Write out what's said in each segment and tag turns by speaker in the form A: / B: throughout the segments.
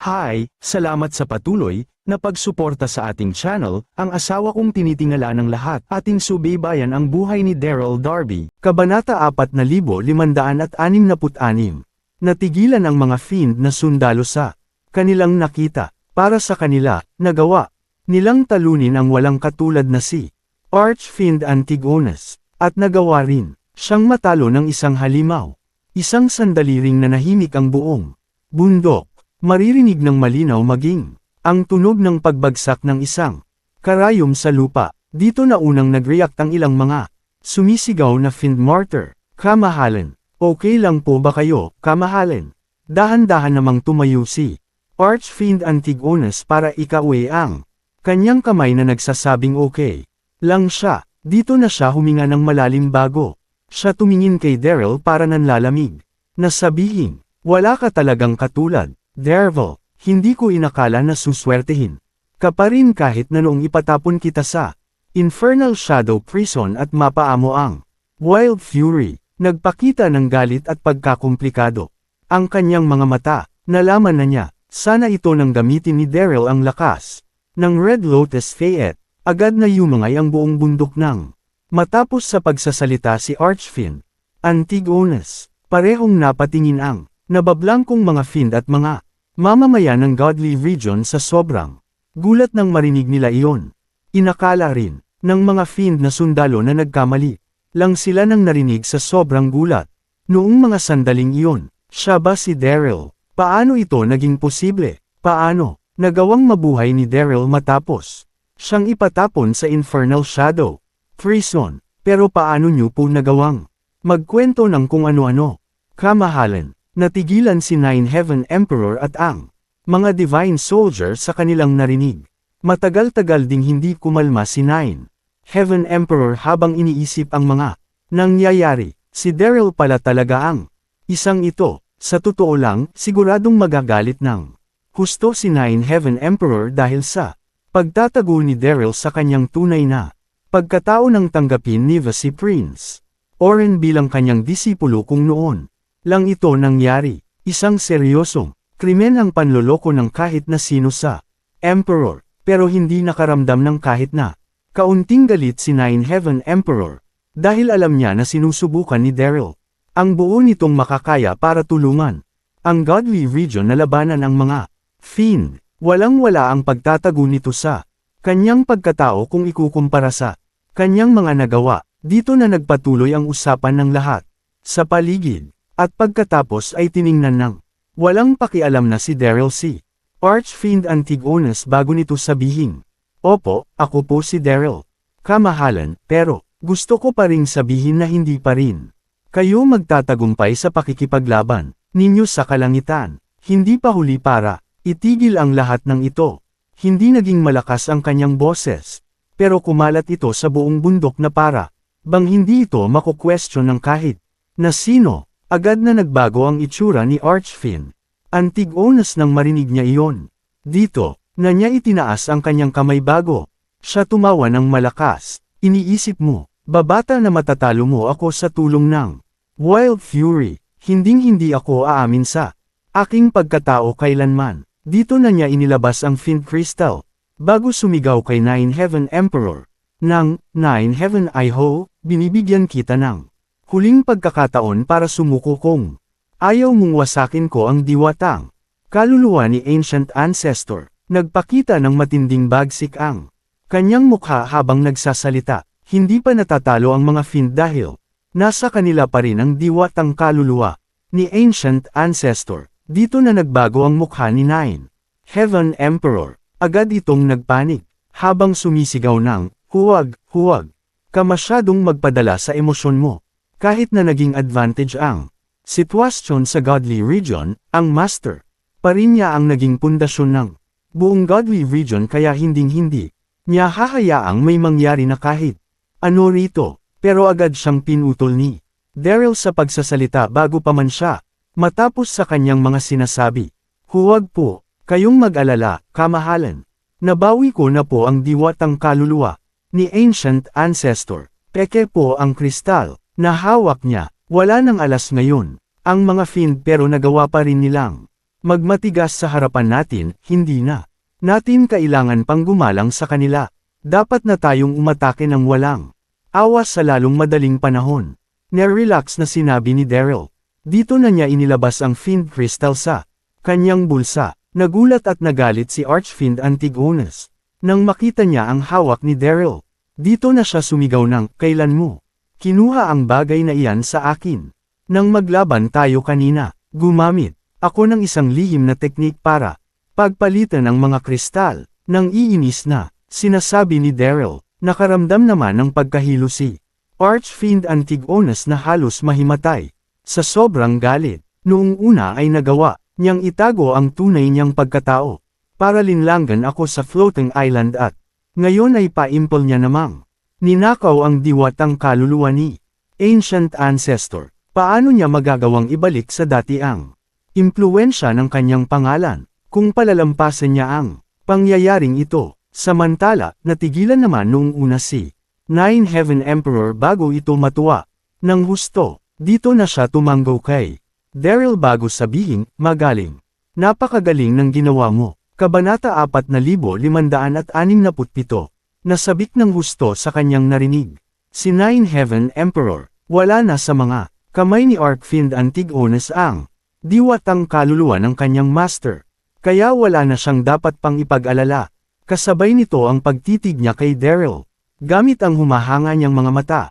A: Hi, salamat sa patuloy na pagsuporta sa ating channel. Ang asawa kong tinitingala ng lahat. Ating subaybayan ang buhay ni Daryl Darby. Kabanata 4566. Natigilan ang mga Fiend na sundalo sa kanilang nakita. Para sa kanila, nagawa nilang talunin ang walang katulad na si Archfiend Antigonus. At nagawa rin siyang matalo ng isang halimaw. Isang sandali ring nanahimik ang buong bundok. Maririnig ng malinaw maging ang tunog ng pagbagsak ng isang karayom sa lupa. Dito na unang nag-react ang ilang mga sumisigaw na Fiend Martyr. Kamahalan, okay lang po ba kayo, kamahalan? Dahan-dahan namang tumayo si Archfiend Antigonus para ikauwi ang kanyang kamay na nagsasabing okay lang siya. Dito na siya huminga ng malalim bago siya tumingin kay Daryl para nanlalamig. Nasabihin, wala ka talagang katulad. Daryl, hindi ko inakala na suswertehin ka pa rin kahit na noong ipatapon kita sa Infernal Shadow Prison at mapaamo ang Wild Fury. Nagpakita ng galit at pagkakomplikado ang kanyang mga mata. Nalaman na niya, sana ito nang gamitin ni Daryl ang lakas ng Red Lotus Fayette. Agad na yumangay ang buong bundok ng matapos sa pagsasalita si Archfiend Antigonus. Parehong napatingin ang nabablangkong mga Fiend at mga mamamayan ng Godly Region sa sobrang gulat nang marinig nila iyon. Inakala rin ng mga Fiend na sundalo na nagkamali lang sila nang narinig sa sobrang gulat. Noong mga sandaling iyon, siya ba si Daryl? Paano ito naging posible? Paano nagawang mabuhay ni Daryl matapos siyang ipatapon sa Infernal Shadow Prison? Pero paano niyo po nagawang magkwento ng kung ano-ano? Kamahalan, natigilan si Nine Heaven Emperor at ang mga Divine Soldier sa kanilang narinig. Matagal-tagal ding hindi kumalma si Nine Heaven Emperor habang iniisip ang mga nangyayari. Si Daryl pala talaga ang isang ito. Sa totoo lang, siguradong magagalit ng husto si Nine Heaven Emperor dahil sa pagtatago ni Daryl sa kanyang tunay na pagkatao nang tanggapin ni si Prince Oren bilang kanyang disipulo kung noon lang ito nangyari. Isang seryosong krimen ang panloloko ng kahit na sino sa Emperor, pero hindi nakaramdam ng kahit na kaunting galit si Nine Heaven Emperor, dahil alam niya na sinusubukan ni Daryl ang buo nitong makakaya para tulungan ang Godly Region na labanan ang mga Fiend. Walang-wala ang pagtatago nito sa kanyang pagkatao kung ikukumpara sa kanyang mga nagawa. Dito na nagpatuloy ang usapan ng lahat sa paligid. At pagkatapos ay tiningnan ng walang pakialam na si Daryl si Archfiend Antigonus bago nito sabihin, opo, ako po si Daryl. Kamahalan, pero gusto ko pa ring sabihin na hindi pa rin kayo magtatagumpay sa pakikipaglaban ninyo sa kalangitan. Hindi pa huli para itigil ang lahat ng ito. Hindi naging malakas ang kanyang boses, pero kumalat ito sa buong bundok na para bang hindi ito mako-question ng kahit na sino. Agad na nagbago ang itsura ni Archfiend Antigonus nang marinig niya iyon. Dito na niya itinaas ang kanyang kamay bago siya tumawa ng malakas. Iniisip mo, babata na matatalo mo ako sa tulong ng Wild Fury. Hinding-hindi ako aamin sa aking pagkatao kailanman. Dito na niya inilabas ang Fiend Crystal bago sumigaw kay Nine Heaven Emperor. Nang Nine Heaven Iho, binibigyan kita ng huling pagkakataon para sumuko kung ayaw mong wasakin ko ang diwatang kaluluwa ni Ancient Ancestor. Nagpakita ng matinding bagsik ang kanyang mukha habang nagsasalita. Hindi pa natatalo ang mga Fiend dahil nasa kanila pa rin ang diwatang kaluluwa ni Ancient Ancestor. Dito na nagbago ang mukha ni Nine Heaven Emperor. Agad itong nagpanik habang sumisigaw ng huwag, huwag ka masyadong magpadala sa emosyon mo. Kahit na naging advantage ang sitwasyon sa Godly Region, ang Master pa rin niya ang naging pundasyon ng buong Godly Region kaya hinding-hindi niya hahayaang may mangyari na kahit ano rito. Pero agad siyang pinutol ni Daryl sa pagsasalita bago pa man siya matapos sa kanyang mga sinasabi. Huwag po kayong mag-alala, kamahalan. Nabawi ko na po ang diwatang kaluluwa ni Ancient Ancestor. Peke po ang kristal na hawak niya. Wala nang alas ngayon ang mga Fiend pero nagawa pa rin nilang Magmatigas sa harapan natin, hindi na. Natin kailangan pang gumalang sa kanila. Dapat na tayong umatake ng walang awas sa lalong madaling panahon. Nerelax na sinabi ni Daryl. Dito na niya inilabas ang Fiend Crystal sa kanyang bulsa. Nagulat at nagalit si Archfiend Antigonus. Nang makita niya ang hawak ni Daryl, dito na siya sumigaw ng, "Kailan mo kinuha ang bagay na iyan sa akin? Nang maglaban tayo kanina, gumamit ako ng isang lihim na teknik para pagpalitan ang mga kristal." Nang iinis na, sinasabi ni Daryl, nakaramdam naman ng pagkahilo si Archfiend Antigonus na halos mahimatay. Sa sobrang galit, noong una ay nagawa niyang itago ang tunay niyang pagkatao. Para linlangan ako sa floating island at ngayon ay pa-impel niya namang ninakaw ang diwatang kaluluwa ni ancient ancestor. Paano niya magagawang ibalik sa dati ang impluwensya ng kanyang pangalan kung palalampasin niya ang pangyayaring ito? Samantala, natigilan naman noong una si Nine Heaven Emperor bago ito matuwa ng husto. Dito na siya tumanggaw kay Daryl bago sabihin, "Magaling. Napakagaling ng ginawa mo." Kabanata 4567. Nasabik ng husto sa kanyang narinig. Si Nine Heaven Emperor, wala na sa mga kamay ni Archfiend Antigonus ang diwatang kaluluwa ng kanyang master. Kaya wala na siyang dapat pang ipag-alala. Kasabay nito ang pagtitig niya kay Daryl. Gamit ang humahanga niyang mga mata,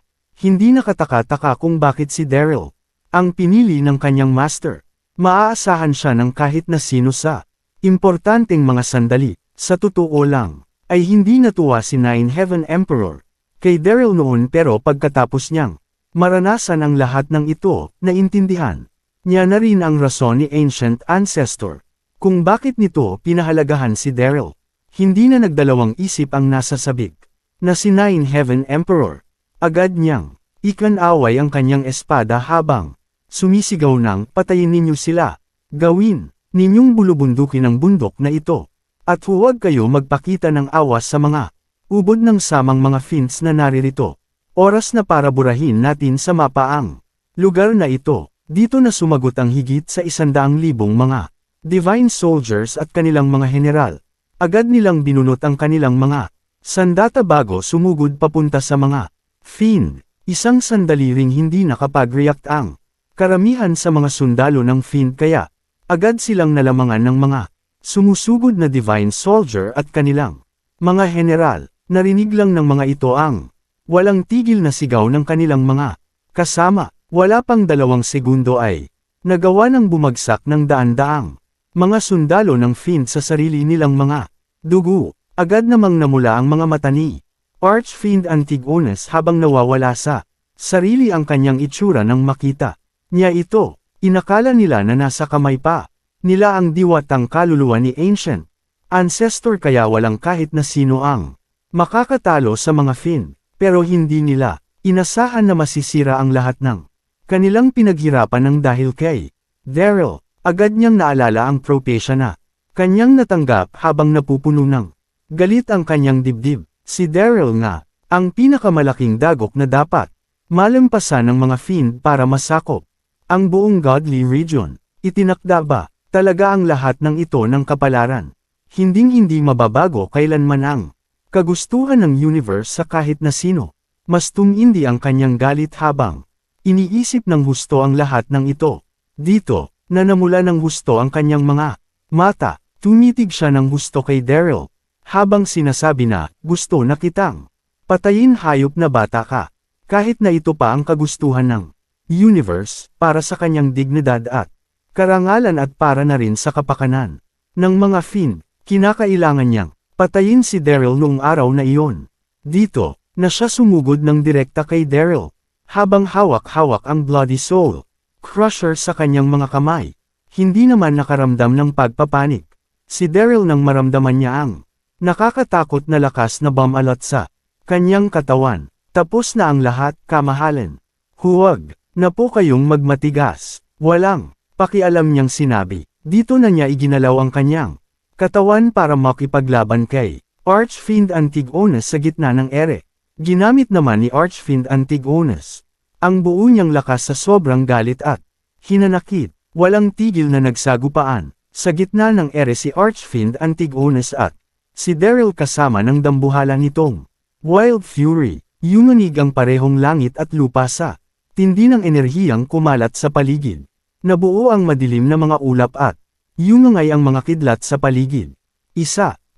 A: hindi nakataka-taka kung bakit si Daryl ang pinili ng kanyang master. Maaasahan siya ng kahit na sino sa importanteng mga sandali. Sa totoo lang, ay hindi natuwa si Nine Heaven Emperor kay Daryl noon, pero pagkatapos niyang maranasan ang lahat ng ito, naintindihan niya na rin ang rason ni Ancient Ancestor kung bakit nito pinahalagahan si Daryl. Hindi na nagdalawang isip ang nasa sabik na si Nine Heaven Emperor. Agad niyang ikanaway ang kanyang espada habang sumisigaw ng, "Patayin ninyo sila. Gawin ninyong bulubundukin ang bundok na ito. At huwag kayo magpakita ng awas sa mga ubod ng samang mga fiends na naririto. Oras na para burahin natin sa mapa ang lugar na ito." Dito na sumagot ang higit sa 100,000 mga divine soldiers at kanilang mga general. Agad nilang binunot ang kanilang mga sandata bago sumugod papunta sa mga fiend. Isang sandali ring hindi nakapag-react ang karamihan sa mga sundalo ng fiend, kaya agad silang nalamangan ng mga sumusugod na divine soldier at kanilang mga general. Narinig lang ng mga ito ang walang tigil na sigaw ng kanilang mga kasama. Wala pang 2 segundo ay nagawa ng bumagsak ng daan-daang mga sundalo ng fiend sa sarili nilang mga dugo. Agad namang namula ang mga mata ni Archfiend Antigonus habang nawawala sa sarili ang kanyang itsura nang makita niya ito. Inakala nila na nasa kamay pa nila ang diwatang kaluluwa ni Ancient Ancestor, kaya walang kahit na sino ang makakatalo sa mga fiend. Pero hindi nila inasahan na masisira ang lahat ng kanilang pinaghirapan ng dahil kay Daryl. Agad niyang naalala ang propesya na kanyang natanggap habang napupuno ng galit ang kanyang dibdib. Si Daryl nga ang pinakamalaking dagok na dapat malampasan ng mga fiend para masakop ang buong godly region. Itinakda ba talaga ang lahat ng ito ng kapalaran? Hinding-hindi mababago kailanman ang kagustuhan ng universe sa kahit na sino. Mas tumindi ang kanyang galit habang iniisip ng husto ang lahat ng ito. Dito, na namula ng husto ang kanyang mga mata. Tumitig siya ng husto kay Daryl habang sinasabi na, "Gusto na kitang patayin, hayop na bata ka." Kahit na ito pa ang kagustuhan ng universe para sa kanyang dignidad at karangalan at para na rin sa kapakanan ng mga fiend, kinakailangan niyang patayin si Daryl noong araw na iyon. Dito, na siya sumugod ng direkta kay Daryl habang hawak-hawak ang Bloody Soul Crusher sa kanyang mga kamay. Hindi naman nakaramdam ng pagpapanik si Daryl nang maramdaman niya ang nakakatakot na lakas na bomb-alot sa kanyang katawan. Tapos na ang lahat, kamahalan. Huwag na po kayong magmatigas. Walang pakialam niyang sinabi. Dito na niya iginalaw ang kanyang katawan para makipaglaban kay Archfiend Antigonus sa gitna ng ere. Ginamit naman ni Archfiend Antigonus ang buo niyang lakas sa sobrang galit at hinanakit. Walang tigil na nagsagupaan. Sa gitna ng ere si Archfiend Antigonus at si Daryl kasama ng dambuhala nitong Wild Fury. Yumanig ang parehong langit at lupa sa tindi ng enerhiyang kumalat sa paligid. Nabuo ang madilim na mga ulap at yumangay ang mga kidlat sa paligid.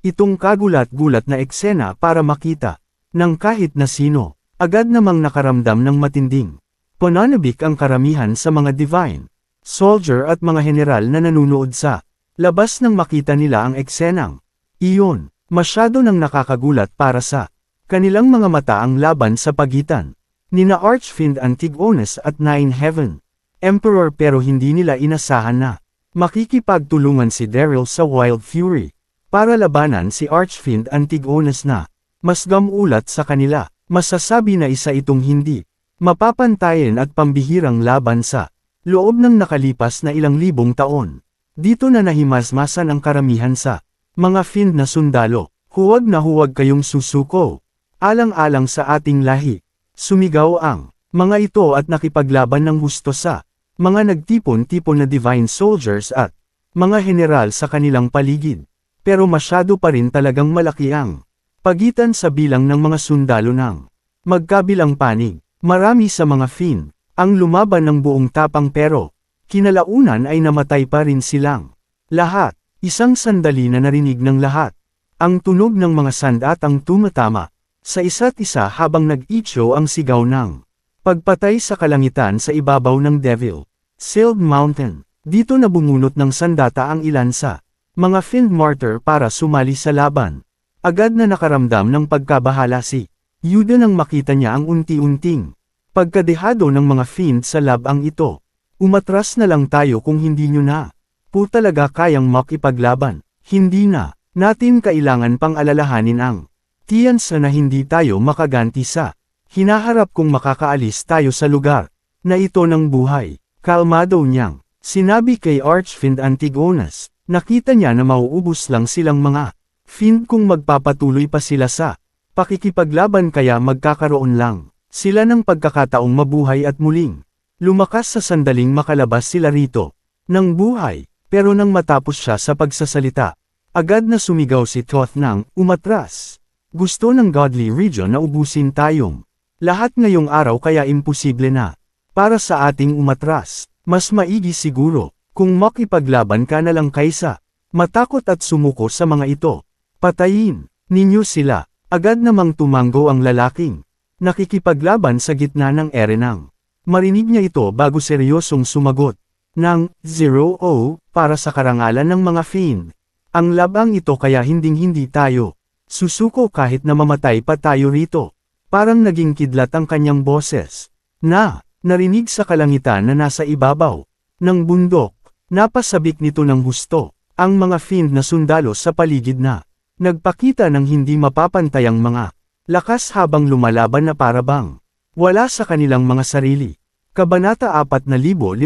A: Itong kagulat-gulat na eksena para makita ng kahit na sino. Agad namang nakaramdam ng matinding pananabik ang karamihan sa mga divine soldier at mga general na nanunood sa labas nang makita nila ang eksenang iyon. Masyado nang nakakagulat para sa kanilang mga mata ang laban sa pagitan nina Archfiend Antigonus at Nine Heaven Emperor, pero hindi nila inasahan na makikipagtulungan si Daryl sa Wild Fury para labanan si Archfiend Antigonus na mas gamulat sa kanila. Masasabi na isa itong hindi mapapantayan at pambihirang laban sa loob ng nakalipas na ilang libong taon. Dito na nahimasmasan ang karamihan sa mga fiend na sundalo. Huwag na huwag kayong susuko. Alang-alang sa ating lahi. Sumigaw ang mga ito at nakipaglaban ng husto sa mga nagtipon-tipon na divine soldiers at mga general sa kanilang paligid. Pero masyado pa rin talagang malaki ang pagitan sa bilang ng mga sundalo ng magkabilang panig. Marami sa mga fiend ang lumaban ng buong tapang, pero kinalaunan ay namatay pa rin silang lahat. Isang sandali na narinig ng lahat ang tunog ng mga sandatang tumatama sa isa't isa habang nag-icho ang sigaw ng pagpatay sa kalangitan sa ibabaw ng Devil Sealed Mountain. Dito na bumunot ng sandata ang ilan sa mga fiend martyr para sumali sa laban. Agad na nakaramdam ng pagkabahala si Yuda nang makita niya ang unti-unting pagkadehado ng mga fiend sa labang ito. Umatras na lang tayo kung hindi nyo na po talaga kayang makipaglaban. Hindi na natin kailangan pang alalahanin ang tiyansa na hindi tayo makaganti sa hinaharap kung makakaalis tayo sa lugar na ito ng buhay. Kalmado niyang sinabi kay Archfiend Antigonus. Nakita niya na mauubos lang silang mga fiend kung magpapatuloy pa sila sa pakikipaglaban, kaya magkakaroon lang sila ng pagkakataong mabuhay at muling lumakas sa sandaling makalabas sila rito ng buhay. Pero nang matapos siya sa pagsasalita, agad na sumigaw si Thoth nang umatras. Gusto ng Godly Region na ubusin tayong lahat ngayong araw, kaya imposible na para sa ating umatras. Mas maigi siguro kung makipaglaban ka na lang kaysa matakot at sumuko sa mga ito. Patayin ninyo sila. Agad namang tumango ang lalaking nakikipaglaban sa gitna ng erenang. Marinig niya ito bago seryosong sumagot ng 0-0 para sa karangalan ng mga fiend. Ang labang ito, kaya hinding-hindi tayo susuko kahit na mamatay pa tayo rito. Parang naging kidlat ang kanyang boses na narinig sa kalangitan na nasa ibabaw ng bundok. Napasabik nito ng husto ang mga fiend na sundalo sa paligid na nagpakita ng hindi mapapantayang mga lakas habang lumalaban na parabang wala sa kanilang mga sarili. Kabanata 4568.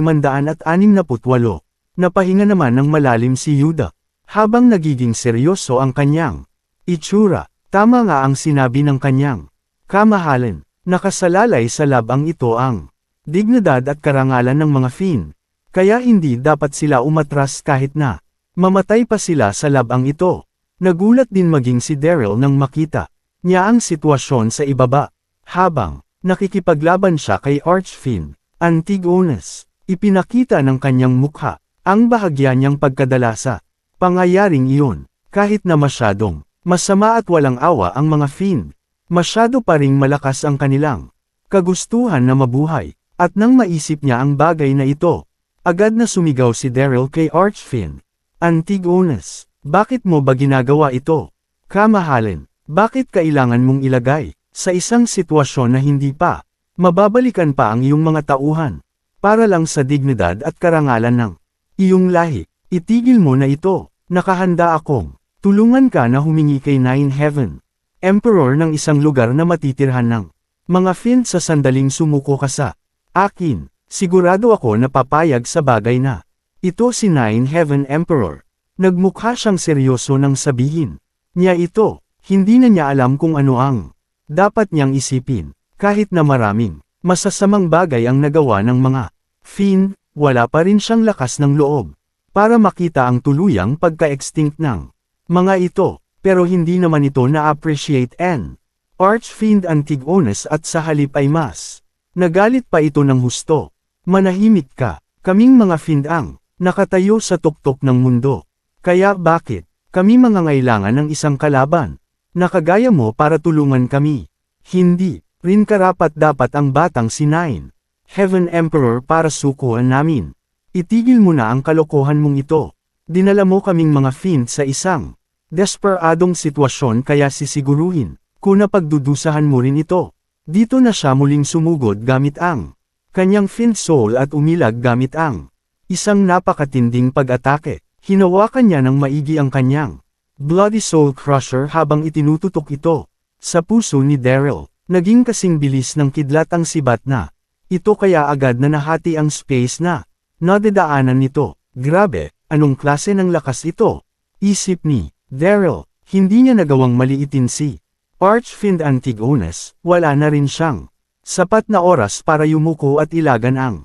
A: Napahinga naman ng malalim si Yuda habang nagiging seryoso ang kanyang itsura. Tama nga ang sinabi ng kanyang kamahalan. Nakasalalay sa labang ito ang dignidad at karangalan ng mga fiend. Kaya hindi dapat sila umatras kahit na mamatay pa sila sa labang ito. Nagulat din maging si Daryl nang makita niya ang sitwasyon sa ibaba. Habang nakikipaglaban siya kay Archfiend Antigonus, ipinakita ng kanyang mukha ang bahagya niyang pagkadala sa pangyayaring iyon. Kahit na masyadong masama at walang awa ang mga fiend, masyado pa ring malakas ang kanilang kagustuhan na mabuhay. At nang maisip niya ang bagay na ito, agad na sumigaw si Daryl kay Archfiend Antigonus. Bakit mo ba ginagawa ito? Kamahalan, bakit kailangan mong ilagay sa isang sitwasyon na hindi pa mababalikan pa ang iyong mga tauhan para lang sa dignidad at karangalan ng iyong lahi? Itigil mo na ito. Nakahanda akong tulungan ka na humingi kay Nine Heaven Emperor ng isang lugar na matitirhan ng mga fiend sa sandaling sumuko ka sa akin. Sigurado ako na papayag sa bagay na ito si Nine Heaven Emperor. Nagmukha siyang seryoso nang sabihin niya ito. Hindi na niya alam kung ano ang dapat niyang isipin. Kahit na maraming masasamang bagay ang nagawa ng mga fiend, wala pa rin siyang lakas ng loob para makita ang tuluyang pagka-extinct ng mga ito, pero hindi naman ito na-appreciate n. Archfiend Antigonus at sa halip ay mas nagalit pa ito ng husto. Manahimik ka, kaming mga fiend ang nakatayo sa tuktok ng mundo. Kaya bakit kami mangangailangan ng isang kalaban na kagaya mo para tulungan kami? Hindi rin karapat-dapat ang batang si Nine Heaven Emperor para sukuan namin. Itigil mo na ang kalokohan mong ito. Dinala mo kaming mga fiend sa isang desperadong sitwasyon kaya sisiguruhin kung napagdudusahan mo rin ito. Dito na siya muling sumugod gamit ang kanyang fiend soul at umilag gamit ang isang napakatinding pag-atake. Hinawakan niya ng maigi ang kanyang Bloody Soul Crusher habang itinututok ito sa puso ni Daryl. Naging kasing bilis ng kidlat ang sibat na ito kaya agad na nahati ang space na nadadaanan nito. Grabe, anong klase ng lakas ito? Isip ni Daryl. Hindi niya nagawang maliitin si Archfiend Antigonus. Wala na rin siyang sapat na oras para yumuko at ilagan ang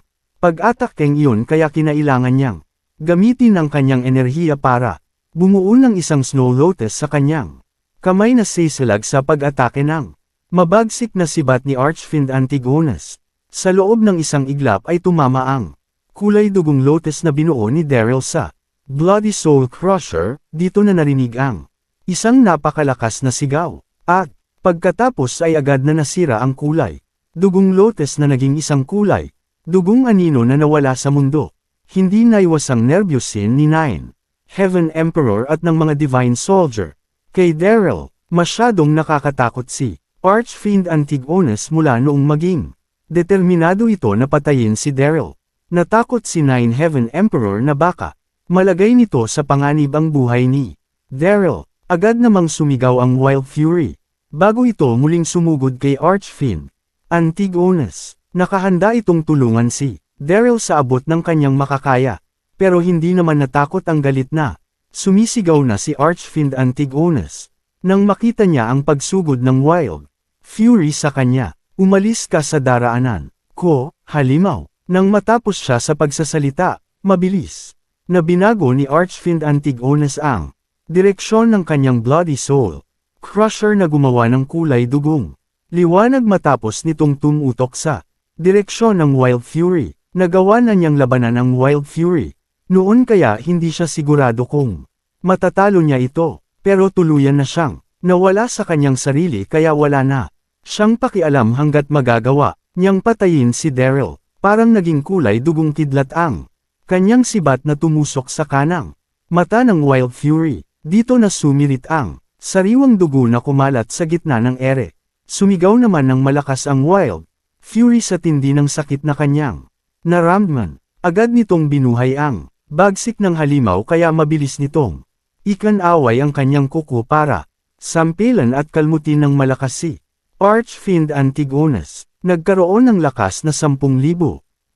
A: pag-atakeng iyon kaya kinailangan niyang gamitin ang kanyang enerhiya para bumuo ng isang Snow Lotus sa kanyang kamay na sisilag sa pag-atake ng mabagsik na sibat ni Archfiend Antigonus. Sa loob ng isang iglap ay tumama ang kulay dugong lotus na binuo ni Daryl sa Bloody Soul Crusher. Dito na narinig ang isang napakalakas na sigaw. At pagkatapos ay agad na nasira ang kulay dugong lotus na naging isang kulay dugong anino na nawala sa mundo. Hindi naiwas ang nervyusin ni Nine Heaven Emperor at ng mga Divine Soldier. Kay Daryl, masyadong nakakatakot si Archfiend Antigonus mula noong maging determinado ito na patayin si Daryl. Natakot si Nine Heaven Emperor na baka malagay nito sa panganib ang buhay ni Daryl. Agad namang sumigaw ang Wild Fury bago ito muling sumugod kay Archfiend Antigonus. Nakahanda itong tulungan si Daryl sa abot ng kanyang makakaya, pero hindi naman natakot ang galit na sumisigaw na si Archfiend Antigonus. Nang makita niya ang pagsugod ng Wild Fury sa kanya, umalis ka sa daraanan ko, halimaw. Nang matapos siya sa pagsasalita, mabilis na binago ni Archfiend Antigonus ang direksyon ng kanyang Bloody Soul Crusher na gumawa ng kulay dugong liwanag matapos nitong tumutok sa direksyon ng Wild Fury. Nagawa na niyang labanan ang Wild Fury. Noon kaya hindi siya sigurado kung matatalo niya ito, pero tuluyan na siyang nawala sa kanyang sarili kaya wala na siyang pakialam hanggat magagawa niyang patayin si Daryl. Parang naging kulay dugong kidlat ang kanyang sibat na tumusok sa kanang mata ng Wild Fury. Dito na sumirit ang sariwang dugo na kumalat sa gitna ng ere. Sumigaw naman ng malakas ang Wild Fury sa tindi ng sakit na kanyang naramdaman. Agad nitong binuhay ang bagsik ng halimaw kaya mabilis nitong ikanaway ang kanyang kuko para sampilan at kalmutin ng malakas si Archfiend Antigonus. Nagkaroon ng lakas na 10,000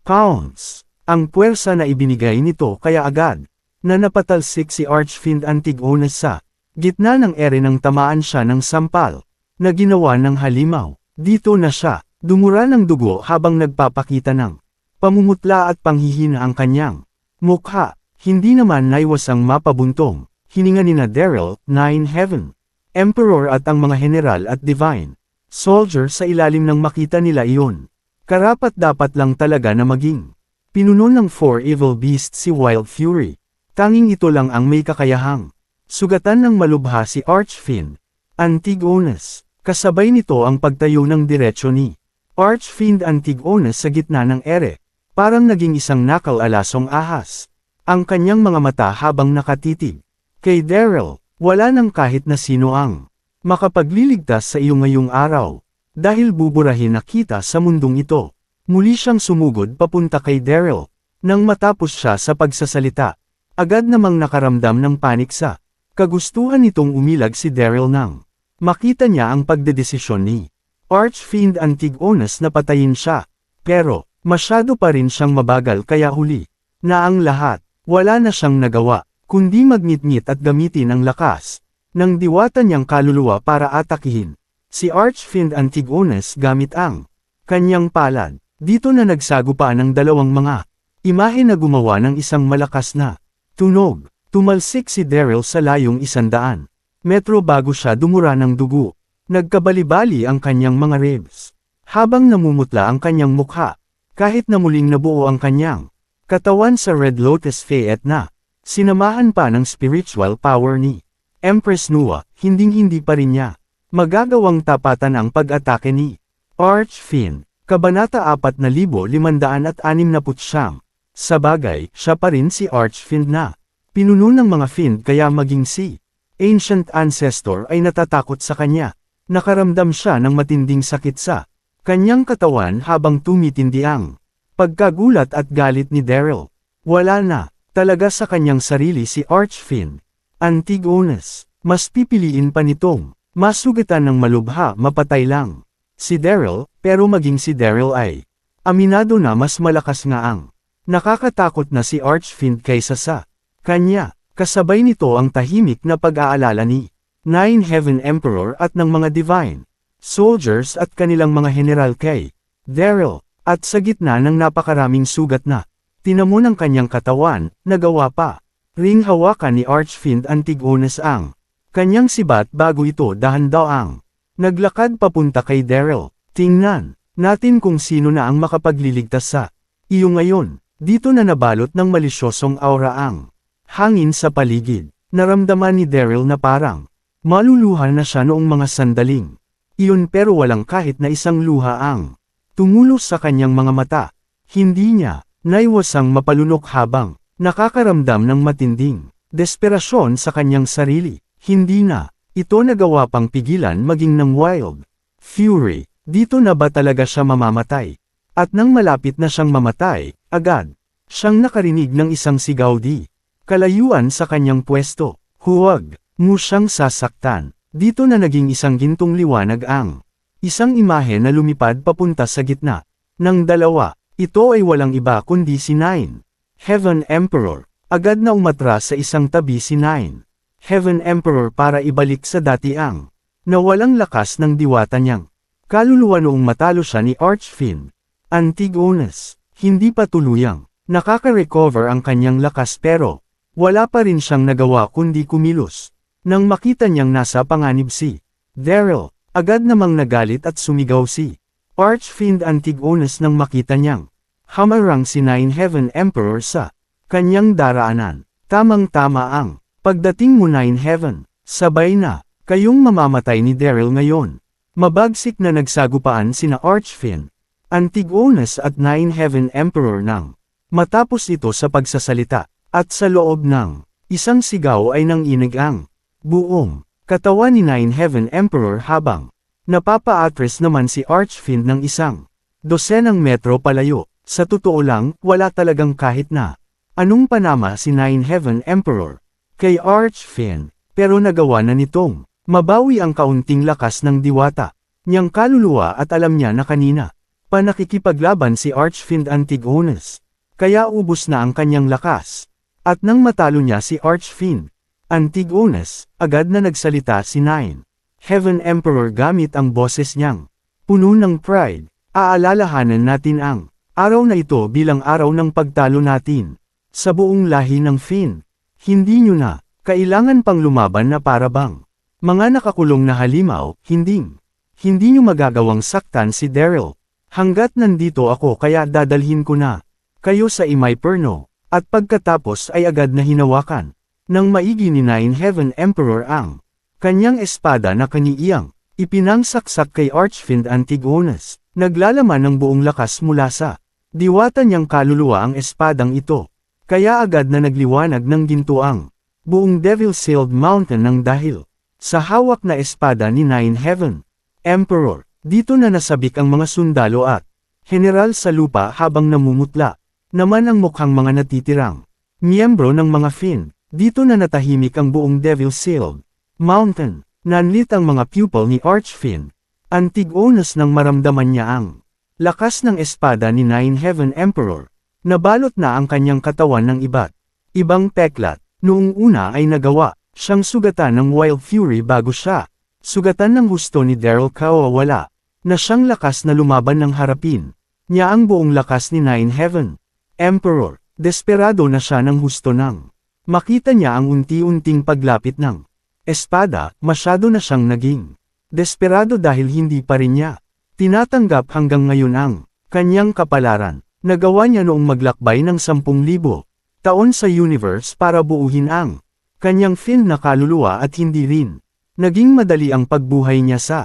A: pounds. Ang puwersa na ibinigay nito kaya agad na napatalsik si Archfiend Antigonus sa gitna ng ere nang tamaan siya ng sampal na ginawa ng halimaw. Dito na siya dumura ng dugo habang nagpapakita ng pamumutla at panghihina ang kanyang mukha. Hindi naman naiwas ang mapabuntong hininga ni Daryl, Nine Heaven Emperor at ang mga general at divine soldier sa ilalim ng makita nila iyon. Karapat-dapat lang talaga na maging pinuno ng 4 evil beasts si Wild Fury. Tanging ito lang ang may kakayahang sugatan ng malubha si Archfiend Antigonus. Kasabay nito ang pagtayo ng diretsyo ni Archfiend Antigonus sa gitna ng ere. Parang naging isang nakal-alasong ahas ang kanyang mga mata habang nakatitig kay Daryl. Wala nang kahit na sino ang makapagliligtas sa iyo ngayong araw, dahil buburahin na kita sa mundong ito. Muli siyang sumugod papunta kay Daryl. Nang matapos siya sa pagsasalita, agad namang nakaramdam ng panik sa kagustuhan nitong umilag si Daryl nang makita niya ang pagdedesisyon ni Archfiend Antigonus na patayin siya. Pero, masyado pa rin siyang mabagal kaya huli na ang lahat. Wala na siyang nagawa, kundi magnitngit at gamitin ang lakas ng diwata niyang kaluluwa para atakihin si Archfiend Antigonus gamit ang kanyang palad. Dito na nagsagupaan ng dalawang mga imahe na gumawa ng isang malakas na Tunog. Tumalsik si Daryl sa layong 100 metro bago siya dumura ng dugo. Nagkabali-bali ang kanyang mga ribs. Habang namumutla ang kanyang mukha, kahit na muling nabuo ang kanyang katawan sa Red Lotus Fayette na sinamahan pa ng spiritual power ni Empress Nua, hinding-hindi pa rin niya magagawang tapatan ang pag-atake ni Archfiend. Kabanata 4569. Sabagay, siya pa rin si Archfiend na pinuno ng mga Fiend, kaya maging si Ancient Ancestor ay natatakot sa kanya. Nakaramdam siya ng matinding sakit sa kanyang katawan habang tumitindi ang pagkagulat at galit ni Daryl. Wala na talaga sa kanyang sarili si Archfiend. Antigonus, mas pipiliin pa nitong masugatan ng malubha, mapatay lang si Daryl, pero maging si Daryl ay aminado na mas malakas nga ang nakakatakot na si Archfiend kaysa sa kanya. Kasabay nito ang tahimik na pag-aalala ni Nine Heaven Emperor at ng mga divine soldiers at kanilang mga general kay Daryl, at sa gitna ng napakaraming sugat na tinamo ng kanyang katawan, nagawa pa ring hawakan ni Archfiend Antigonus ang kanyang sibat bago ito dahan-daang naglakad papunta kay Daryl. Tingnan natin kung sino na ang makapagliligtas sa iyo ngayon. Dito na nabalot ng malisyosong aura ang hangin sa paligid. Naramdaman ni Daryl na parang maluluha na siya noong mga sandaling iyon, pero walang kahit na isang luha ang tumulos sa kanyang mga mata. Hindi niya naiwasang mapalunok habang nakakaramdam ng matinding desperasyon sa kanyang sarili. Hindi na ito nagawa pang pigilan maging ng wild fury. Dito na ba talaga siya mamamatay? At nang malapit na siyang mamatay, agad siyang nakarinig ng isang sigaw di kalayuan sa kanyang pwesto. Huwag mo siyang sasaktan. Dito na naging isang gintong liwanag ang isang imahe na lumipad papunta sa gitna ng dalawa. Ito ay walang iba kundi si Nine Heaven Emperor. Agad na umatras sa isang tabi si Nine Heaven Emperor para ibalik sa dati ang nawalang lakas ng diwata niyang kaluluwa noong matalo siya ni Archfiend Antigonus. Hindi pa tuluyang nakaka-recover ang kanyang lakas, pero wala pa rin siyang nagawa kundi kumilos. Nang makita niyang nasa panganib si Daryl, agad namang nagalit at sumigaw si Archfiend Antigonus nang makita niyang hamarang si Nine Heaven Emperor sa kanyang daraanan. Tamang-tama ang pagdating mo, Nine Heaven. Sabay na kayong mamamatay ni Daryl ngayon. Mabagsik na nagsagupaan sina Archfiend Antigonus at Nine Heaven Emperor nang matapos ito sa pagsasalita, at sa loob ng isang sigaw ay nanginig ang buong katawan ni Nine Heaven Emperor habang napapa-atras naman si Archfiend ng isang dosenang metro palayo. Sa totoo lang, wala talagang kahit na anong panama si Nine Heaven Emperor kay Archfiend, pero nagawa na nitong mabawi ang kaunting lakas ng diwata niyang kaluluwa, at alam niya na kanina pa nakikipaglaban si Archfiend Antigonus, kaya ubos na ang kanyang lakas. At nang matalo niya si Archfiend Antigonus, agad na nagsalita si Nine Heaven Emperor gamit ang boses niyang puno ng pride. Aalalahanan natin ang araw na ito bilang araw ng pagtalo natin sa buong lahi ng Fiend. Hindi nyo na kailangan pang lumaban na para bang mga nakakulong na halimaw. Hindi nyo magagawang saktan si Daryl. Hanggat nandito ako, kaya dadalhin ko na kayo sa Imay Perno. At pagkatapos ay agad na hinawakan ng maigi ni Nine Heaven Emperor ang kanyang espada na kaniiyang ipinangsaksak kay Archfiend Antigonus. Naglalaman ng buong lakas mula sa diwata niyang kaluluwa ang espadang ito. Kaya agad na nagliwanag ng ginto ang buong Devil-Sealed Mountain ng dahil sa hawak na espada ni Nine Heaven Emperor. Dito na nasabik ang mga sundalo at general sa lupa habang namumutla naman ang mukhang mga natitirang miyembro ng mga Fiend. Dito na natahimik ang buong Devil-Sealed Mountain. Nanlit ang mga pupil ni Archfiend Antigonus nang maramdaman niya ang lakas ng espada ni Nine Heaven Emperor. Nabalot na ang kanyang katawan ng iba't ibang peklat. Noong una ay nagawa siyang sugatan ng Wild Fury bago siya sugatan ng husto ni Daryl. Kawawala na siyang lakas na lumaban ng harapin niya ang buong lakas ni Nine Heaven Emperor. Desperado na siya ng husto ng Makita niya ang unti-unting paglapit ng espada, masyado na siyang naging desperado dahil hindi pa rin niya tinatanggap hanggang ngayon ang kanyang kapalaran. Nagawa niya noong maglakbay ng 10,000 taon sa universe para buuhin ang kanyang fiend na kaluluwa at hindi rin naging madali ang pagbuhay niya sa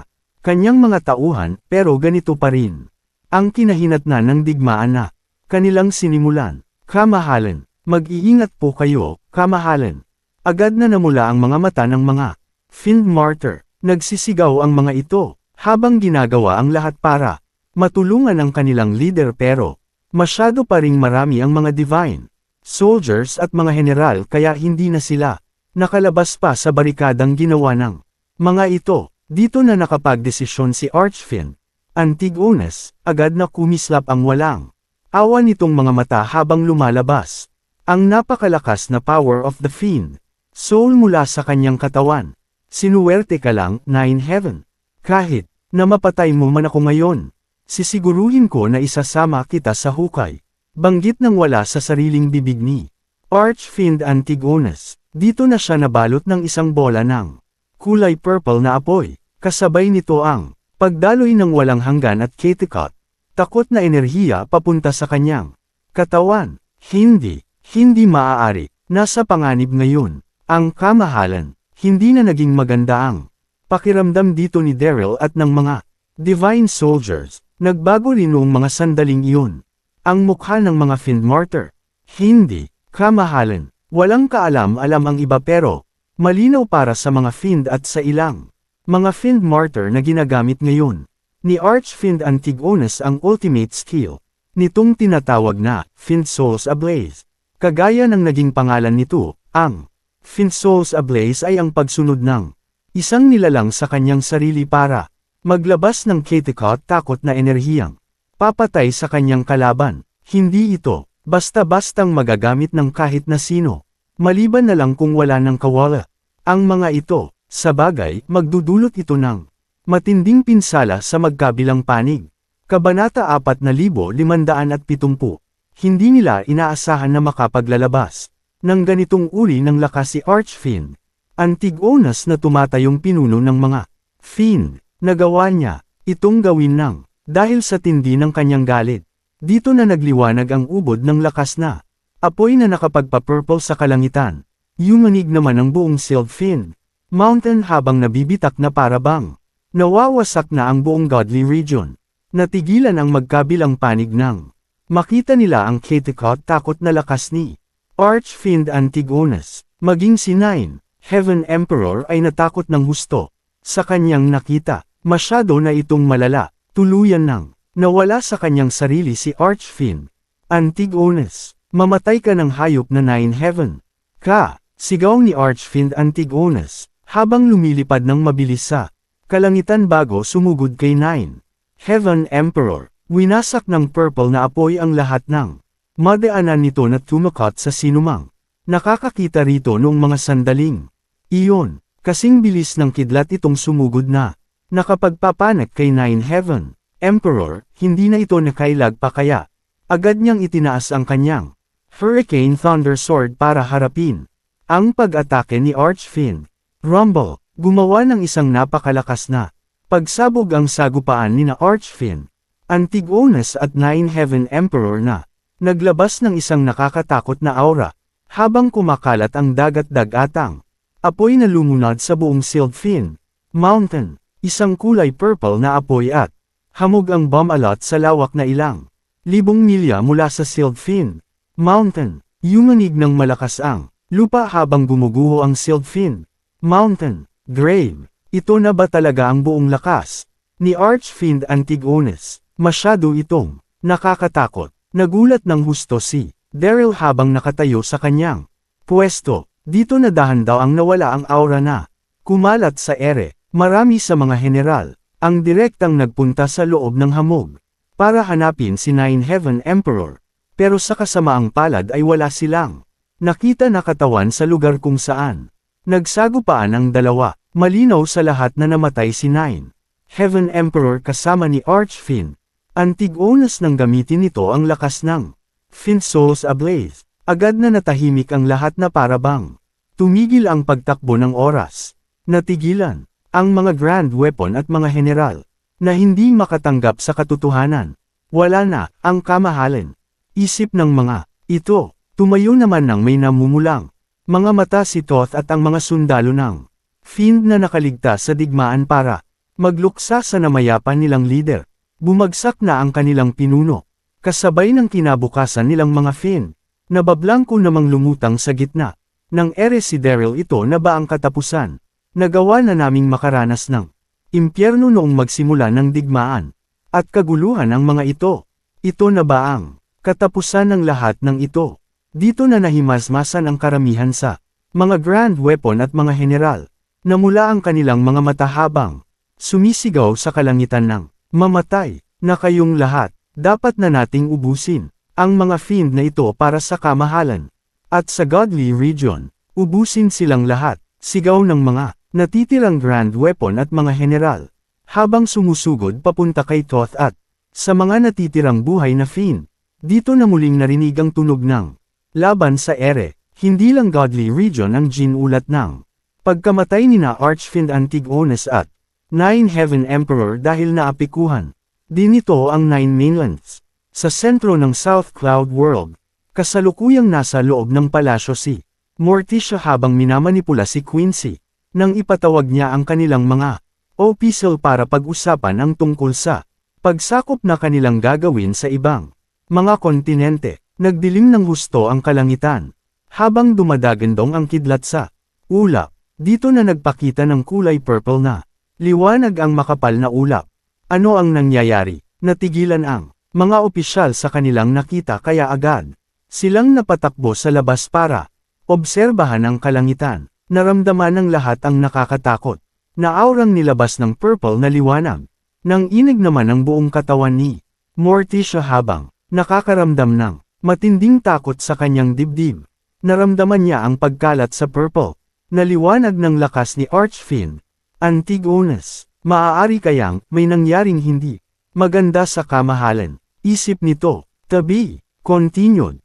A: kanyang mga tauhan, pero ganito pa rin ang kinahinatnan ng digmaan na kanilang sinimulan. Kamahalan, mag-iingat po kayo, kamahalan. Agad na namula ang mga mata ng mga fiend martyr. Nagsisigaw ang mga ito, habang ginagawa ang lahat para matulungan ang kanilang leader, pero masyado pa ring marami ang mga divine soldiers at mga general, kaya hindi na sila nakalabas pa sa barikadang ginawa ng mga ito. Dito na nakapagdesisyon si Archfiend Antigonus, agad na kumislap ang walang awa nitong mga mata habang lumalabas ang napakalakas na power of the fiend soul mula sa kanyang katawan. Sinuwerte ka lang, Nine Heaven. Kahit na mapatay mo man ako ngayon, sisiguruhin ko na isasama kita sa hukay. Banggit ng wala sa sariling bibig ni Archfiend Antigonus. Dito na siya nabalot ng isang bola ng kulay purple na apoy. Kasabay nito ang pagdaloy ng walang hanggan at Ketekot. Takot na enerhiya papunta sa kanyang katawan. Hindi maaari. Nasa panganib ngayon. Ang kamahalan. Hindi na naging maganda ang pakiramdam dito ni Daryl at ng mga divine soldiers. Nagbago rin noong mga sandaling iyon ang mukha ng mga fiend martyr. Hindi kamahalan. Walang kaalam-alam ang iba, pero malinaw para sa mga fiend at sa ilang mga fiend martyr na ginagamit ngayon ni Archfiend Antigonus ang ultimate skill nitong tinatawag na Fiend Souls Ablaze. Kagaya ng naging pangalan nito, ang Fiend Souls Ablaze ay ang pagsunod ng isang nilalang sa kanyang sarili para maglabas ng Ketekot takot na enerhiyang papatay sa kanyang kalaban. Hindi ito basta-bastang magagamit ng kahit na sino, maliban na lang kung wala ng kawala. Ang mga ito, sa bagay, magdudulot ito ng matinding pinsala sa magkabilang panig. Kabanata 4570. Hindi nila inaasahan na makapaglalabas ng ganitong uri ng lakas si Archfiend Antigonus na tumatayong pinuno ng mga fiend. Nagawa niya itong gawin ng dahil sa tindi ng kanyang galit. Dito na nagliwanag ang ubod ng lakas na apoy na nakapagpa-purple sa kalangitan. Yumanig naman ang buong Sealed Fiend Mountain habang nabibitak na parabang nawawasak na ang buong godly region. Natigilan ang magkabilang panig ng makita nila ang Ketekot takot na lakas ni Archfiend Antigonus. Maging si Nine Heaven Emperor ay natakot ng husto sa kanyang nakita. Masyado na itong malala. Tuluyan nang nawala sa kanyang sarili si Archfiend Antigonus. Mamatay ka ng hayop na Nine Heaven ka, sigaw ni Archfiend Antigonus habang lumilipad ng mabilis sa kalangitan bago sumugod kay Nine Heaven Emperor. Winasak ng purple na apoy ang lahat ng madaanan nito na tumakot sa sinumang nakakakita rito noong mga sandaling iyon. Kasing bilis ng kidlat itong sumugod na nakapagpapanak kay Nine Heaven Emperor. Hindi na ito nakailag pa, kaya agad niyang itinaas ang kanyang Hurricane Thunder Sword para harapin ang pag-atake ni Archfiend. Rumble, gumawa ng isang napakalakas na pagsabog ang sagupaan ni na Archfiend Antigonus at Nine Heaven Emperor na naglabas ng isang nakakatakot na aura habang kumakalat ang dagat-dagatang apoy na lumunod sa buong Sealed Fiend Mountain. Isang kulay purple na apoy at hamog ang bumalot sa lawak na ilang libong milya mula sa Sealed Fiend Mountain. Yumanig ng malakas ang lupa habang gumuguho ang Sealed Fiend Mountain. Grave, ito na ba talaga ang buong lakas ni Archfiend Antigonus? Masyado itong nakakatakot. Nagulat ng husto si Daryl habang nakatayo sa kanyang pwesto. Dito na dahan daw ang nawala ang aura na kumalat sa ere. Marami sa mga general ang direktang nagpunta sa loob ng hamog para hanapin si Nine Heaven Emperor, pero sa kasamaang palad ay wala silang nakita na katawan sa lugar kung saan nagsagupaan ang dalawa. Malinaw sa lahat na namatay si Nine Heaven Emperor kasama ni Archfiend Antigonus nang gamitin nito ang lakas ng Fiend Souls Ablaze. Agad na natahimik ang lahat na parabang. Tumigil ang pagtakbo ng oras. Natigilan ang mga grand weapon at mga general na hindi makatanggap sa katotohanan. Wala na ang kamahalan. Isip ng mga ito, tumayo naman ng may namumulang mga mata si Thoth at ang mga sundalo ng Fiend na nakaligtas sa digmaan para magluksa sa namayapan nilang leader. Bumagsak na ang kanilang pinuno. Kasabay ng kinabukasan nilang mga Fiend. Nabablangko namang lumutang sa gitna ng ere si Daryl. Ito na ba ang katapusan? Nagawa na naming makaranas ng impyerno noong magsimula ng digmaan at kaguluhan ang mga ito. Ito na ba ang katapusan ng lahat ng ito? Dito na nahimasmasan ang karamihan sa mga grand weapon at mga general. Namula ang kanilang mga mata habang sumisigaw sa kalangitan ng mamatay na kayong lahat. Dapat na nating ubusin ang mga fiend na ito para sa kamahalan. At sa godly region, ubusin silang lahat. Sigaw ng mga natitirang grand weapon at mga general. Habang sumusugod papunta kay Thoth at sa mga natitirang buhay na fiend. Dito na muling narinig ang tunog ng laban sa ere. Hindi lang godly region ang ginulat ng pagkamatay ni na Archfiend Antigonus at Nine Heaven Emperor dahil naapikuhan din ito ang Nine Mainlands. Sa sentro ng South Cloud World, kasalukuyang nasa loob ng palasyo si Morticia habang minamanipula si Quincy, nang ipatawag niya ang kanilang mga opisyal para pag-usapan ang tungkol sa pagsakop na kanilang gagawin sa ibang mga kontinente. Nagdilim ng husto ang kalangitan. Habang dumadagandong ang kidlat sa ulap, dito na nagpakita ng kulay purple na liwanag ang makapal na ulap. Ano ang nangyayari? Natigilan ang mga opisyal sa kanilang nakita kaya agad silang napatakbo sa labas para obserbahan ang kalangitan. Naramdaman ng lahat ang nakakatakot na aurang nilabas ng purple na liwanag. Nang inig naman ang buong katawan ni Morticia habang nakakaramdam ng matinding takot sa kanyang dibdib. Naramdaman niya ang pagkalat sa purple na liwanag ng lakas ni Archfiend Antigonus. Maaari kayang may nangyaring hindi maganda sa kamahalan. Isip nito. To be continued.